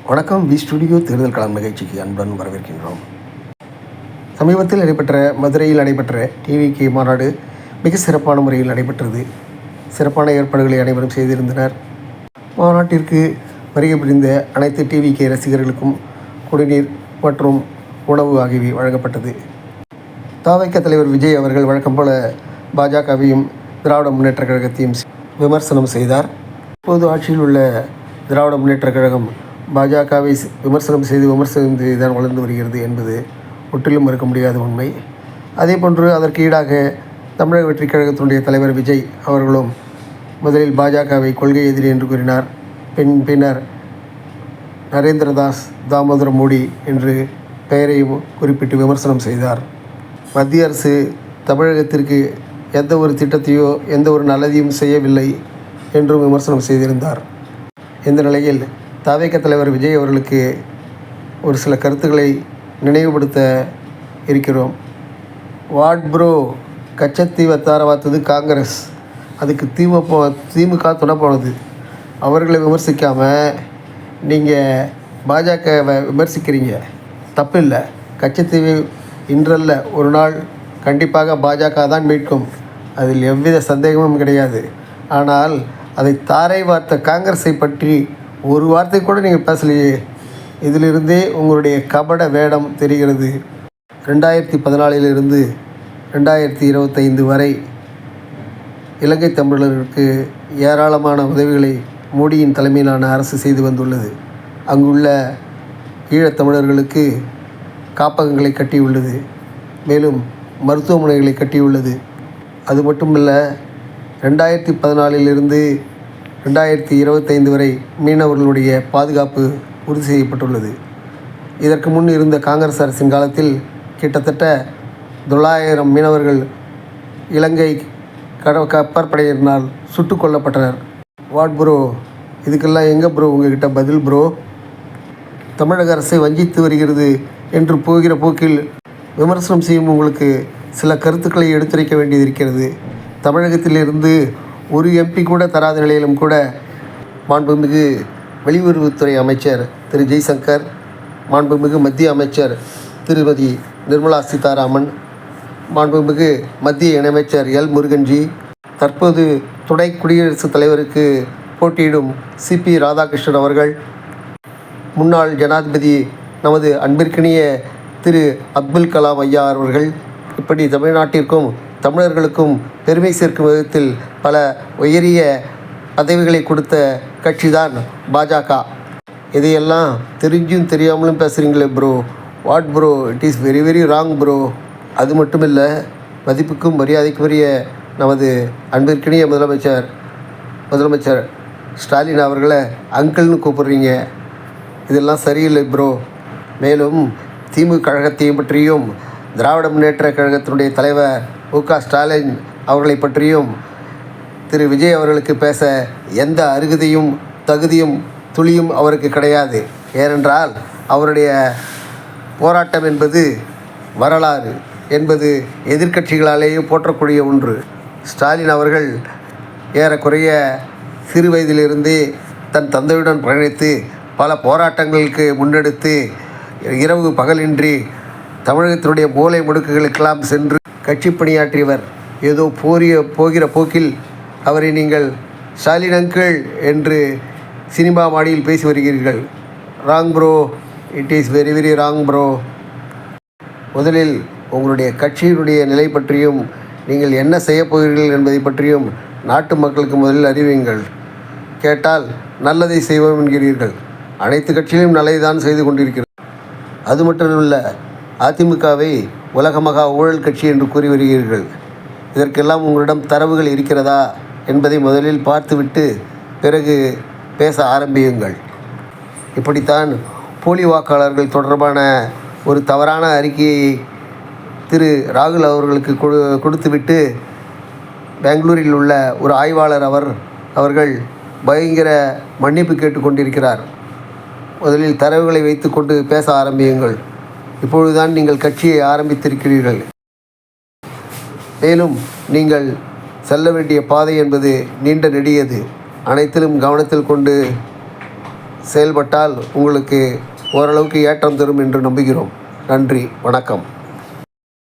வணக்கம். We studio தேர்தல் களம் நிகழ்ச்சிக்கு அன்புடன் வரவேற்கின்றோம். சமீபத்தில் மதுரையில் நடைபெற்ற டிவிகே மாநாடு மிக சிறப்பான முறையில் நடைபெற்றது. சிறப்பான ஏற்பாடுகளை அனைவரும் செய்திருந்தனர். மாநாட்டிற்கு வருகை புரிந்த அனைத்து டிவிகே ரசிகர்களுக்கும் குடிநீர் மற்றும் உணவு ஆகியவை வழங்கப்பட்டது. தவிக தலைவர் விஜய் அவர்கள் வழக்கம் போல பாஜகவையும் திராவிட முன்னேற்றக் கழகத்தையும் விமர்சனம் செய்தார். இப்போது ஆட்சியில் உள்ள திராவிட முன்னேற்றக் கழகம் பாஜகவை விமர்சனம் செய்து தான் வளர்ந்து வருகிறது என்பது முற்றிலும் மறுக்க முடியாத உண்மை. அதேபோன்று அதற்கு ஈடாக தமிழக வெற்றிக் கழகத்தினுடைய தலைவர் விஜய் அவர்களும் முதலில் பாஜகவை கொள்கை எதிரி என்று கூறினார். பின்னர் நரேந்திரதாஸ் தாமோதர மோடி என்று பெயரையும் குறிப்பிட்டு விமர்சனம் செய்தார். மத்திய அரசு தமிழகத்திற்கு எந்த ஒரு திட்டத்தையோ எந்த ஒரு நல்லதையும் செய்யவில்லை என்றும் விமர்சனம் செய்திருந்தார். இந்த நிலையில் தவிக தலைவர் விஜய் அவர்களுக்கு ஒரு சில கருத்துக்களை நினைவுபடுத்த இருக்கிறோம். வாட் ப்ரோ, கச்சத்தீவை தாரவாத்தது காங்கிரஸ், அதுக்கு திமுக துணை போனது. அவர்களை விமர்சிக்காமல் நீங்கள் பாஜகவை விமர்சிக்கிறீங்க. தப்பு இல்லை. கச்சத்தீவு இன்றல்ல ஒரு நாள் கண்டிப்பாக பாஜக தான் மீட்கும், அதில் எவ்வித சந்தேகமும் கிடையாது. ஆனால் அதை தாரை வார்த்த காங்கிரஸை பற்றி ஒரு வார்த்தை கூட நீங்கள் பேசலையே. இதிலிருந்தே உங்களுடைய கபட வேடம் தெரிகிறது. 2014 2025 வரை இலங்கை தமிழர்களுக்கு ஏராளமான உதவிகளை மோடியின் தலைமையிலான அரசு செய்து வந்துள்ளது. அங்குள்ள ஈழத்தமிழர்களுக்கு காப்பகங்களை கட்டியுள்ளது, மேலும் மருத்துவமனைகளை கட்டியுள்ளது. அது மட்டுமல்ல, 2014 2025 வரை மீனவர்களுடைய பாதுகாப்பு உறுதி செய்யப்பட்டுள்ளது. இதற்கு முன் இருந்த காங்கிரஸ் அரசின் காலத்தில் கிட்டத்தட்ட 900 மீனவர்கள் இலங்கை கப்பற்படையினரால் சுட்டு கொல்லப்பட்டனர். வாட் ப்ரோ, இதுக்கெல்லாம் எங்கே ப்ரோ உங்ககிட்ட பதில் ப்ரோ? தமிழக அரசை வஞ்சித்து வருகிறது என்று போகிற போக்கில் விமர்சனம் செய்யும் உங்களுக்கு சில கருத்துக்களை எடுத்துரைக்க வேண்டியது இருக்கிறது. தமிழகத்திலிருந்து ஒரு எம்பி கூட தராத நிலையிலும் கூட மாண்புமிகு வெளியுறவுத்துறை அமைச்சர் திரு ஜெய்சங்கர், மாண்புமிகு மத்திய அமைச்சர் திருமதி நிர்மலா சீதாராமன், மாண்புமிகு மத்திய இணையமைச்சர் எல் முருகன்ஜி, தற்போது துணை குடியரசுத் தலைவருக்கு போட்டியிடும் சிபி ராதாகிருஷ்ணன் அவர்கள், முன்னாள் ஜனாதிபதி நமது அன்பிற்கினிய திரு அப்துல் கலாம் ஐயா அவர்கள், இப்படி தமிழ்நாட்டிற்கும் தமிழர்களுக்கும் பெருமை சேர்க்கும் விதத்தில் பல உயரிய பதவிகளை கொடுத்த கட்சி தான் பாஜக. இதையெல்லாம் தெரிஞ்சும் தெரியாமலும் பேசுகிறீங்களே bro. What bro, it is very very wrong bro. அது மட்டும் இல்லை, மதிப்புக்கும் மரியாதைக்குரிய நமது அன்பிற்கினிய முதலமைச்சர் ஸ்டாலின் அவர்களை அங்கிள்னு கூப்பிட்றீங்க. இதெல்லாம் சரியில்லை ப்ரோ. மேலும் திமுக கழகத்தையும் பற்றியும் திராவிட முன்னேற்ற கழகத்தினுடைய தலைவர் மு.க. ஸ்டாலின் அவர்களை பற்றியும் திரு விஜய் அவர்களுக்கு பேச எந்த அருகதையும் தகுதியும் துளியும் அவருக்கு கிடையாது. ஏனென்றால் அவருடைய போராட்டம் என்பது வரலாறு என்பது எதிர்க்கட்சிகளாலேயே போற்றக்கூடிய ஒன்று. ஸ்டாலின் அவர்கள் ஏறக்குறைய சிறு வயதிலிருந்தே தன் தந்தையுடன் பயணித்து பல போராட்டங்களுக்கு முன்னெடுத்து இரவு பகலின்றி தமிழகத்தினுடைய மூலை முடுக்குகளுக்கெல்லாம் சென்று கட்சி பணியாற்றியவர். ஏதோ போகிற போக்கில் அவரை நீங்கள் ஸ்டாலின் அங்கிள் என்று சினிமா மாடியில் பேசி வருகிறீர்கள். Wrong bro, it is very very wrong bro. முதலில் உங்களுடைய கட்சியினுடைய நிலை பற்றியும் நீங்கள் என்ன செய்யப் போகிறீர்கள் என்பதை பற்றியும் நாட்டு மக்களுக்கு முதலில் அறிவியுங்கள். கேட்டால் நல்லதை செய்வோம் என்கிறீர்கள். அனைத்து கட்சியிலும் நல்லதை தான் செய்து கொண்டிருக்கிறது. அது மட்டுமல்ல, அதிமுகவை உலக மகா ஊழல் கட்சி என்று கூறி வருகிறீர்கள். இதற்கெல்லாம் உங்களிடம் தரவுகள் இருக்கிறதா என்பதை முதலில் பார்த்துவிட்டு பிறகு பேச ஆரம்பியுங்கள். இப்படித்தான் போலி வாக்காளர்கள் தொடர்பான ஒரு தவறான அறிக்கையை திரு ராகுல் அவர்களுக்கு கொடுத்துவிட்டு பெங்களூரில் உள்ள ஒரு ஆய்வாளர் அவர்கள் பயங்கர மன்னிப்பு கேட்டுக்கொண்டிருக்கிறார். முதலில் தரவுகளை வைத்துக்கொண்டு பேச ஆரம்பியுங்கள். இப்பொழுதுதான் நீங்கள் கட்சியை ஆரம்பித்திருக்கிறீர்கள். மேலும் நீங்கள் செல்ல வேண்டிய பாதை என்பது நீண்ட நெடியது. அனைத்திலும் கவனத்தில் கொண்டு செயல்பட்டால் உங்களுக்கு ஓரளவுக்கு ஏற்றம் தரும் என்று நம்புகிறோம். நன்றி, வணக்கம்.